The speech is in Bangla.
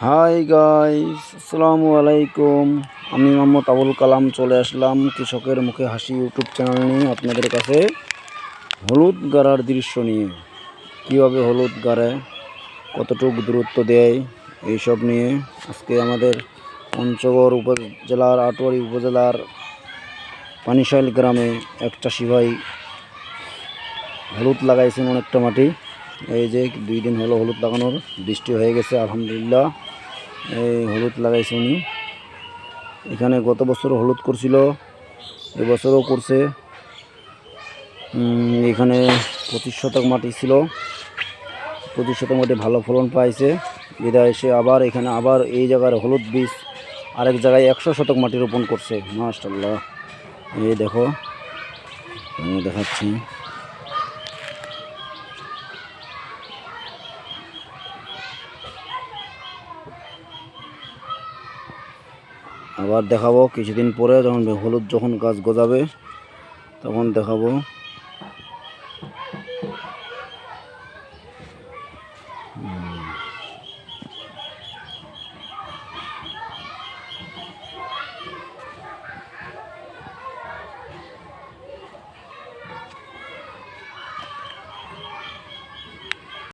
হাই গাইস, আসসালামু আলাইকুম। আমি মোহাম্মদ আবুল কালাম চলে আসলাম কৃষকের মুখে হাসি ইউটিউব চ্যানেল নিয়ে আপনাদের কাছে হলুদ গাড়ার দৃশ্য নিয়ে। কীভাবে হলুদ গাড়ে, কতটুকু দূরত্ব দেয়, এইসব নিয়ে আজকে আমাদের পঞ্চগড় উপজেলার আটোয়ারি উপজেলার পানিশাইল গ্রামে এক চাষি ভাই হলুদ লাগাইছেন অনেকটা মাটি। এই যে 2 দিন হলো হলুদ লাগানোর, বৃষ্টি হয়ে গেছে আলহামদুলিল্লাহ। এই হলুদ লাগাইছে উনি। এখানে গত বছর হলুদ করছিল, এবছরও করছে। এখানে 25 শতক মাটি ছিল, 25 শতক মাটি ভালো ফলন পাইছে। বিদায় এসে আবার এখানে আবার এই জায়গার হলুদ বীজ আরেক জায়গায় 100 শতক মাটি রোপণ করছে। মাশাআল্লাহ, এই দেখো আমি দেখাচ্ছি। আবার দেখাবো কিছুদিন পরে, যখন হলুদ যখন গাছ গজাবে তখন দেখাবো।